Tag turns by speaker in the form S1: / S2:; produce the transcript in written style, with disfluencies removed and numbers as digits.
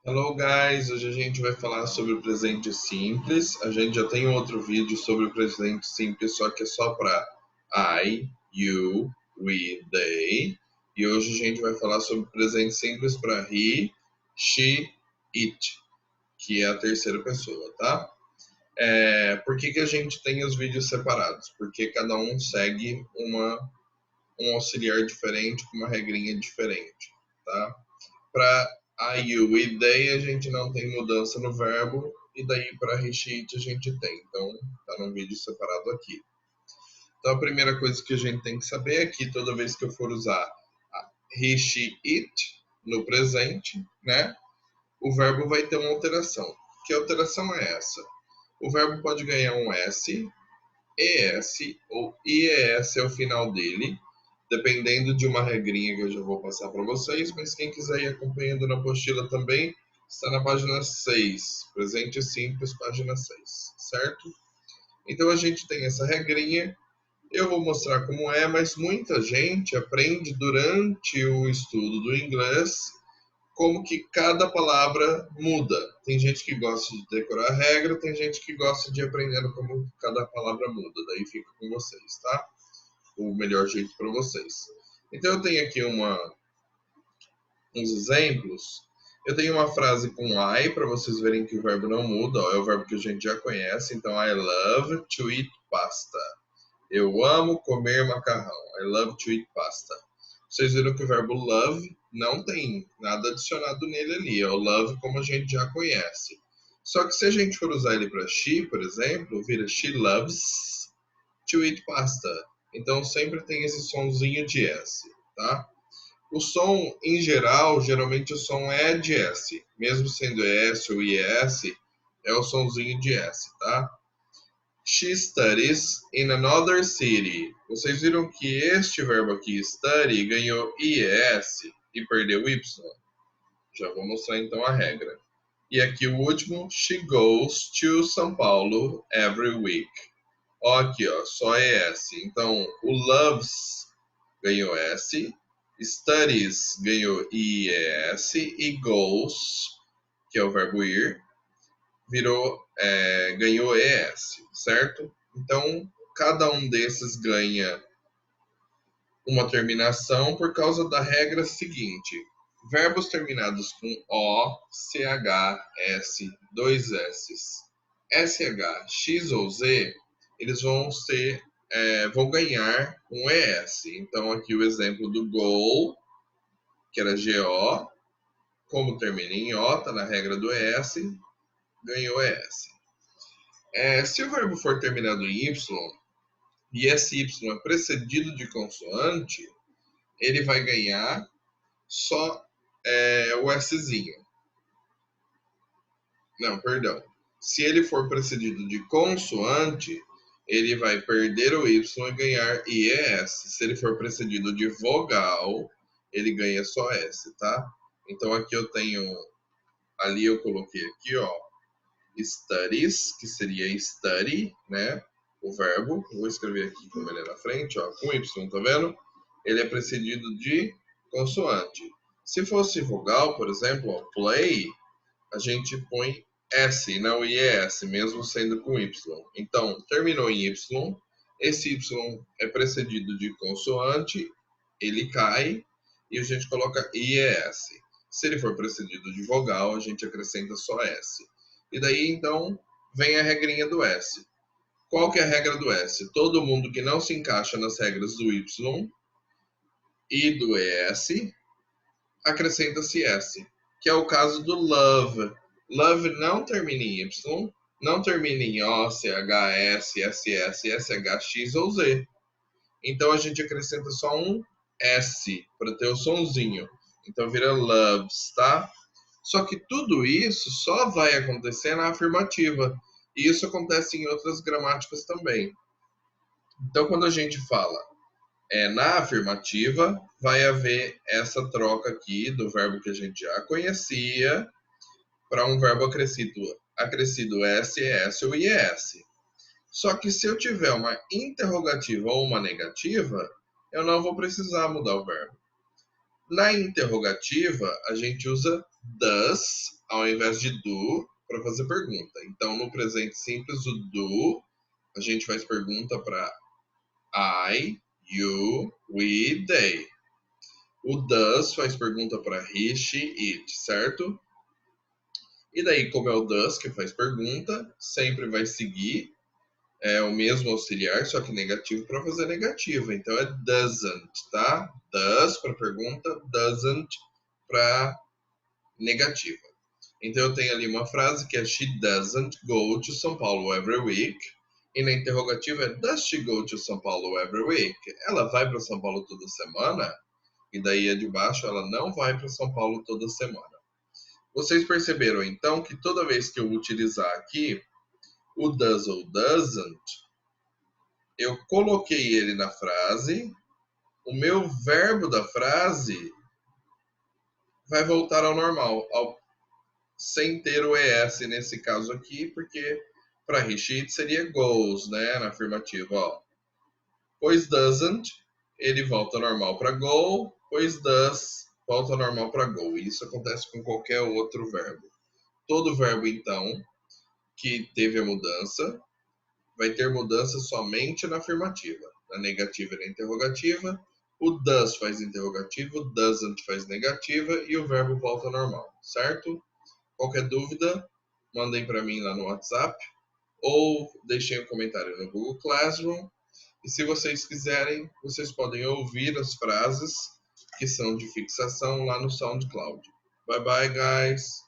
S1: Hello guys, hoje a gente vai falar sobre o presente simples. A gente já tem um outro vídeo sobre o presente simples, só que é só para I, you, we, they. E hoje a gente vai falar sobre o presente simples para he, she, it, que é a terceira pessoa, tá? Por que a gente tem os vídeos separados? Porque cada um segue um auxiliar diferente, com uma regrinha diferente, tá? Para I, you e they a gente não tem mudança no verbo, e daí para resheet a gente tem. Então, tá num vídeo separado aqui. Então, a primeira coisa que a gente tem que saber é que toda vez que eu for usar he, she, it no presente, né, o verbo vai ter uma alteração. Que alteração é essa? O verbo pode ganhar um S, ES ou IES ao final dele, dependendo de uma regrinha que eu já vou passar para vocês, mas quem quiser ir acompanhando na apostila também, está na página 6, presente simples, página 6, certo? Então a gente tem essa regrinha, eu vou mostrar como é, mas muita gente aprende durante o estudo do inglês como que cada palavra muda. Tem gente que gosta de decorar a regra, tem gente que gosta de aprender como cada palavra muda. Daí fica com vocês, tá? O melhor jeito para vocês. Então eu tenho aqui uns exemplos. Eu tenho uma frase com I para vocês verem que o verbo não muda. Ó, é o verbo que a gente já conhece. Então I love to eat pasta. Eu amo comer macarrão. I love to eat pasta. Vocês viram que o verbo love não tem nada adicionado nele ali. É o love como a gente já conhece. Só que se a gente for usar ele para she, por exemplo, vira she loves to eat pasta. Então sempre tem esse sonzinho de S, tá? O som, em geral, geralmente o som é de S. Mesmo sendo S ou IS, é o sonzinho de S, tá? She studies in another city. Vocês viram que este verbo aqui, study, ganhou IS e perdeu Y? Já vou mostrar então a regra. E aqui o último, she goes to São Paulo every week. Ó, aqui, ó, só ES. Então, o loves ganhou S, studies ganhou IES e goes, que é o verbo ir, ganhou ES, certo? Então, cada um desses ganha uma terminação por causa da regra seguinte: verbos terminados com O, CH, S, dois S's, SH, X ou Z, eles vão ganhar um ES. Então, aqui o exemplo do goal, que era GO, como termina em O, está na regra do ES, ganhou ES. Se o verbo for terminado em Y, e esse Y é precedido de consoante, ele vai ganhar só o Szinho. Não, perdão. Se ele for precedido de consoante, ele vai perder o Y e ganhar IES. Se ele for precedido de vogal, ele ganha só S, tá? Então aqui eu tenho, ali eu coloquei aqui, ó, studies, que seria study, né? O verbo. Vou escrever aqui como ele é na frente, ó, com Y, tá vendo? Ele é precedido de consoante. Se fosse vogal, por exemplo, ó, play, a gente põe S, não IES, mesmo sendo com Y. Então, terminou em Y, esse Y é precedido de consoante, ele cai e a gente coloca IES. Se ele for precedido de vogal, a gente acrescenta só S. E daí, então, vem a regrinha do S. Qual que é a regra do S? Todo mundo que não se encaixa nas regras do Y e do ES, acrescenta-se S, que é o caso do love. Love não termina em Y, não termina em O, CH, S, SS, SH, X ou Z. Então a gente acrescenta só um S para ter o sonzinho. Então vira loves, tá? Só que tudo isso só vai acontecer na afirmativa. E isso acontece em outras gramáticas também. Então quando a gente fala na afirmativa, vai haver essa troca aqui do verbo que a gente já conhecia para um verbo acrescido S, S ou IS. Só que se eu tiver uma interrogativa ou uma negativa, eu não vou precisar mudar o verbo. Na interrogativa, a gente usa does ao invés de do para fazer pergunta. Então, no presente simples, o do, a gente faz pergunta para I, you, we, they. O does faz pergunta para he, she, it, certo? E daí, como é o does que faz pergunta, sempre vai seguir o mesmo auxiliar, só que negativo para fazer negativa. Então é doesn't, tá? Does para pergunta, doesn't para negativa. Então eu tenho ali uma frase que é She doesn't go to São Paulo every week. E na interrogativa é Does she go to São Paulo every week? Ela vai para São Paulo toda semana? E daí é de baixo, ela não vai para São Paulo toda semana. Vocês perceberam então que toda vez que eu utilizar aqui o does ou doesn't, eu coloquei ele na frase, o meu verbo da frase vai voltar ao normal, sem ter o ES nesse caso aqui, porque para he seria goes, né, na afirmativa, ó. Pois doesn't, ele volta ao normal para go, pois does, volta ao normal para go. Isso acontece com qualquer outro verbo. Todo verbo, então, que teve a mudança, vai ter mudança somente na afirmativa. Na negativa e na interrogativa, o does faz interrogativa, o doesn't faz negativa e o verbo volta ao normal, certo? Qualquer dúvida, mandem para mim lá no WhatsApp ou deixem um comentário no Google Classroom. E se vocês quiserem, vocês podem ouvir as frases que são de fixação lá no SoundCloud. Bye bye, guys!